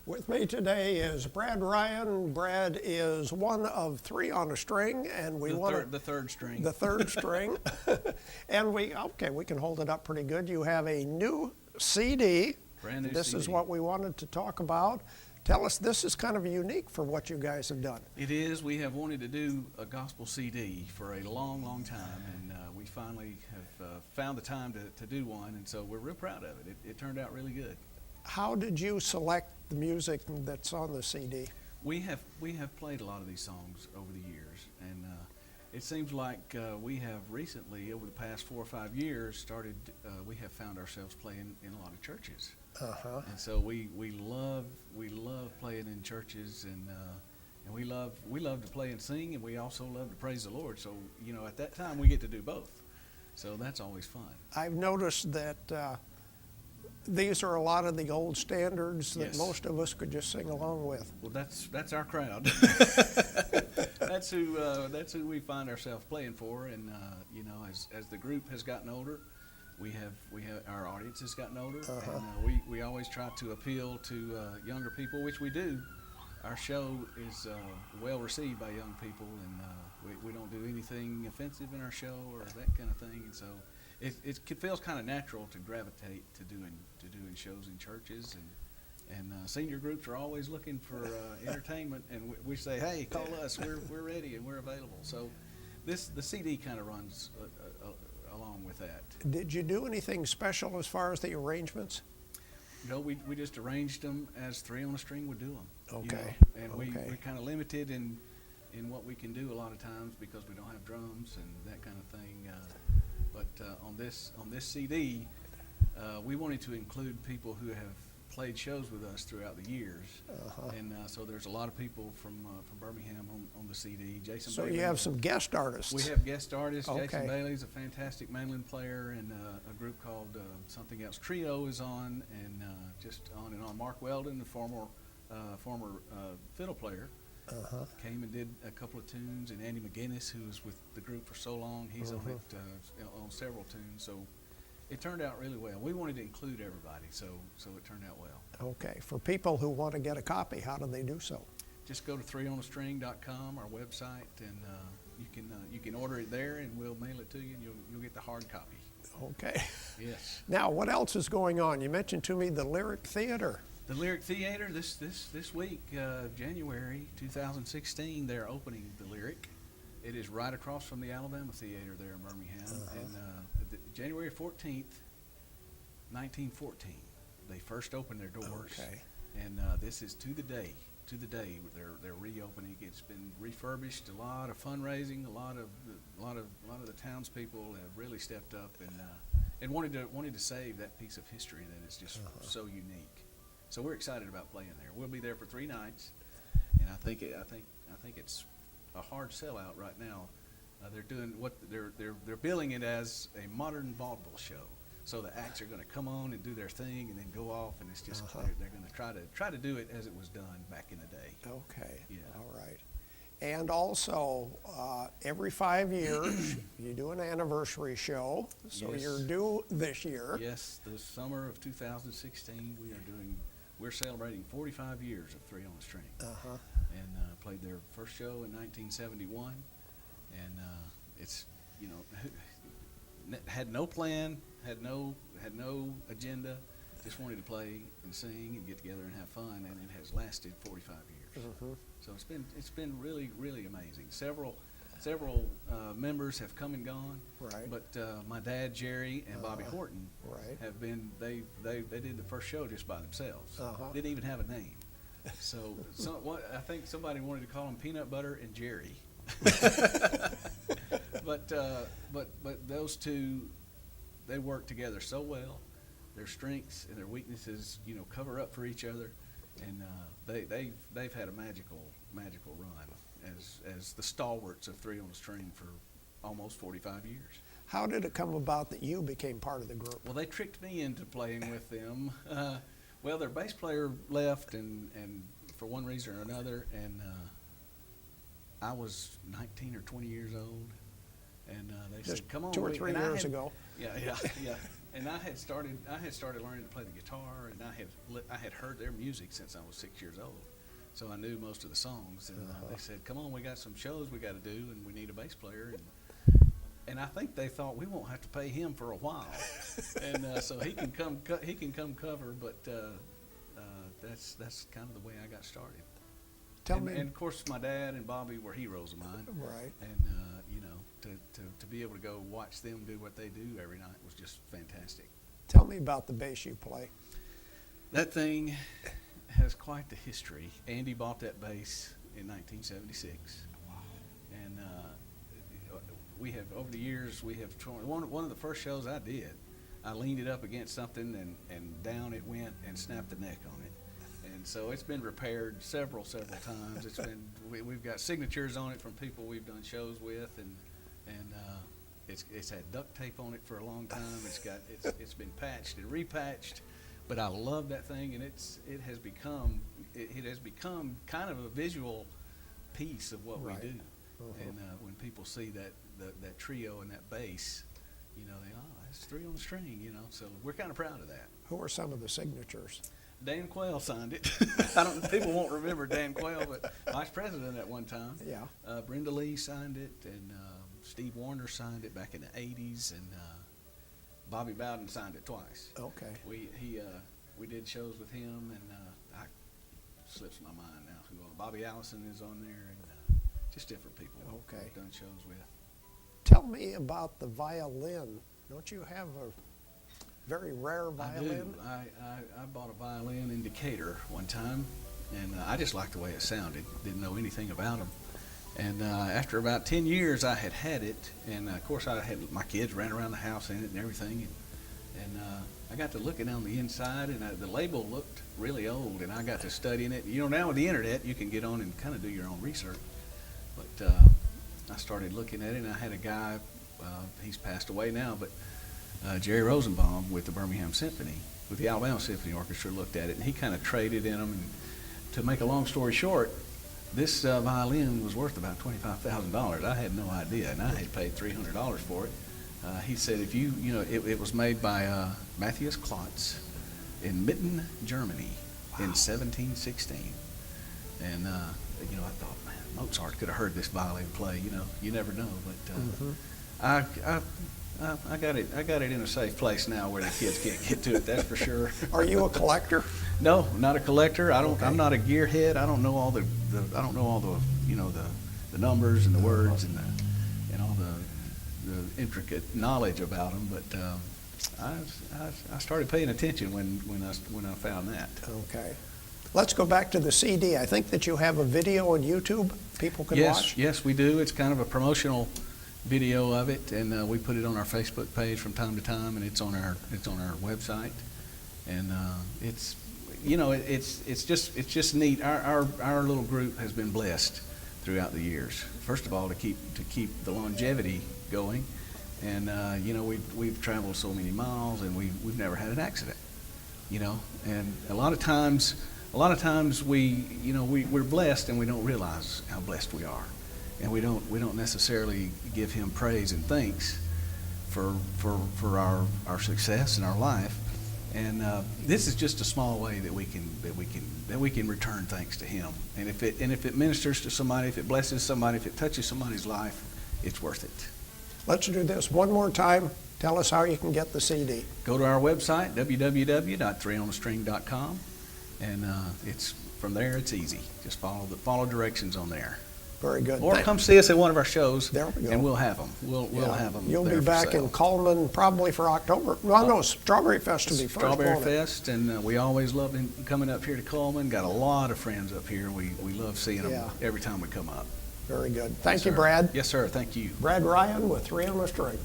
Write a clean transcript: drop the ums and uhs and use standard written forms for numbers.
With me today is Brad Ryan. Brad is one of three on a string, and we want the third string. the third string. And we can hold it up pretty good. You have a new CD. Brand new This CD. is what we wanted to talk about. Tell us, this is kind of unique for what you guys have done. It is. We have wanted to do a gospel CD for a long, long time, and we finally have found the time to do one, and so we're real proud of it. It turned out really good. How did you select the music that's on the CD? We have played a lot of these songs over the years, and it seems like we have recently, over the past 4 or 5 years, we have found ourselves playing in a lot of churches. Uh-huh. And so we love playing in churches, and we love to play and sing, and we also love to praise the Lord. So at that time we get to do both. So that's always fun. I've noticed that these are a lot of the old standards that Yes. most of us could just sing along with. Well, that's our crowd. That's who we find ourselves playing for, and as the group has gotten older, we have our audience has gotten older, Uh-huh. and we always try to appeal to younger people, which we do. Our show is well received by young people, and we don't do anything offensive in our show or that kind of thing, and so it feels kind of natural to gravitate to doing shows in churches, and senior groups are always looking for entertainment, and we say, hey, call us, we're ready and we're available. So the CD kind of runs along with that. Did you do anything special as far as the arrangements? No, we just arranged them as three on a string would do them. Okay. And Okay. we're kind of limited in what we can do a lot of times because we don't have drums and that kind of thing. But on this CD, we wanted to include people who have played shows with us throughout the years, Uh-huh. and so there's a lot of people from Birmingham on the CD. Jason So Bailey, you have some guest artists. we have guest artists. Okay. Jason Bailey's a fantastic mandolin player, and a group called Something Else Trio is on, and just on and on. Mark Weldon, the former fiddle player, Uh-huh. came and did a couple of tunes, and Andy McGinnis, who was with the group for so long, he's on it on several tunes. So it turned out really well. We wanted to include everybody, so it turned out well. Okay. For people who want to get a copy, how do they do so? Just go to threeonastring.com, our website, and you can order it there, and we'll mail it to you, and you'll get the hard copy. Okay. Yes. Now, what else is going on? You mentioned to me the Lyric Theater. The Lyric Theater this week, January 2016, they're opening the Lyric. It is right across from the Alabama Theater there in Birmingham, and January 14th, 1914, they first opened their doors. Okay. And this is to the day. They're reopening. It's been refurbished. A lot of fundraising. A lot of the townspeople have really stepped up and wanted to save that piece of history that is just so unique. So we're excited about playing there. We'll be there for 3 nights, and I think it's a hard sellout right now. They're doing they're billing it as a modern vaudeville show. So the acts are going to come on and do their thing and then go off, and it's just they're going to try to do it as it was done back in the day. Okay. Yeah. All right. And also, every 5 years, you do an anniversary show. So Yes. you're due this year. Yes, the summer of 2016, we're celebrating 45 years of Three on a String, Uh-huh. and played their first show in 1971, and it's had no plan, had no agenda, just wanted to play and sing and get together and have fun, and it has lasted 45 years. Mm-hmm. So it's been really, really amazing. Several members have come and gone. Right. But my dad Jerry and Bobby Horton Right. have been they did the first show just by themselves. Uh-huh. Didn't even have a name. So I think somebody wanted to call them Peanut Butter and Jerry. But those two, they work together so well. Their strengths and their weaknesses, cover up for each other, and they've had a magical run as the stalwarts of Three on a String for almost 45 years. How did it come about that you became part of the group? Well, they tricked me into playing with them. Well, their bass player left, and for one reason or another, and I was 19 or 20 years old, And they Just said, "Come on." 2 or 3 and I years had- ago. Yeah, yeah, yeah. And I had started learning to play the guitar, and I had heard their music since I was 6 years old, so I knew most of the songs. And they said, "Come on, we got some shows we got to do, and we need a bass player." And I think they thought we won't have to pay him for a while, and so he can come cover. But that's kind of the way I got started. Tell me. And of course, my dad and Bobby were heroes of mine. Right. And you know, to be able to go watch them do what they do every night was just fantastic. Tell me about the bass you play. That thing has quite the history. Andy bought that bass in 1976. Wow. And we have, over the years, we have torn. One of the first shows I did, I leaned it up against something and down it went and snapped the neck on it. And so it's been repaired several times. It's been we've got signatures on it from people we've done shows with, and it's had duct tape on it for a long time. It's been patched and repatched, but I love that thing, and it has become kind of a visual piece of what Right. we do. Uh-huh. And when people see that trio and that bass, you know, that's 3 on the string, you know. So we're kind of proud of that. Who are some of the signatures? Dan Quayle signed it. People won't remember Dan Quayle, but vice president at one time. Yeah. Brenda Lee signed it, and Steve Warner signed it back in the '80s, and Bobby Bowden signed it twice. Okay. We did shows with him, and I slips my mind now who Bobby Allison is on there, and just different people Okay. we've done shows with. Tell me about the violin. Don't you have a very rare violin? I do. I bought a violin in Decatur one time, and I just liked the way it sounded. Didn't know anything about them. And after about 10 years, I had it, and of course I had my kids ran around the house in it and everything. And I got to looking on the inside, and the label looked really old, and I got to studying it. You know, now with the internet, you can get on and kind of do your own research. But I started looking at it, and I had a guy, he's passed away now, but Jerry Rosenbaum with the Birmingham Symphony, with the Alabama Symphony Orchestra, looked at it, and he kind of traded in them. And to make a long story short, this violin was worth about $25,000. I had no idea, and I had paid $300 for it. He said, if you know, it was made by Matthias Klotz in Mitten, Germany, in 1716. And you know, I thought, man, Mozart could have heard this violin play. You know, you never know. But I got it in a safe place now where the kids can't get to it. That's for sure. Are you a collector? No, not a collector. Okay. I'm not a gearhead. I don't know all the you know, the numbers and the words and all the intricate knowledge about them. But I started paying attention when I found that. Okay. Let's go back to the CD. I think that you have a video on YouTube people can watch. Yes, we do. It's kind of a promotional video of it, and we put it on our Facebook page from time to time, and it's on our website. And it's, you know, it's just neat. Our little group has been blessed throughout the years. First of all, to keep the longevity going, and you know, we've traveled so many miles, and we've never had an accident. You know, and a lot of times we're blessed, and we don't realize how blessed we are, and we don't necessarily give Him praise and thanks for our success in our life. And this is just a small way that we can return thanks to Him. And if it ministers to somebody, if it blesses somebody, if it touches somebody's life, it's worth it. Let's do this one more time. Tell us how you can get the CD. Go to our website, www.3onthestring.com, and it's from there. It's easy. Just follow directions on there. Very good. Or come see us at one of our shows, There we go. and we'll have them. We'll have them. You'll there be for back sale. in Cullman probably for October. Well, no, Strawberry Fest will be first. Strawberry won't it? Fest, and we always love coming up here to Cullman. Got a lot of friends up here. We love seeing them Yeah. every time we come up. Very good. Thank Yes, you, sir. Brad. Yes, sir. Thank you. Brad Ryan with 3 on the String.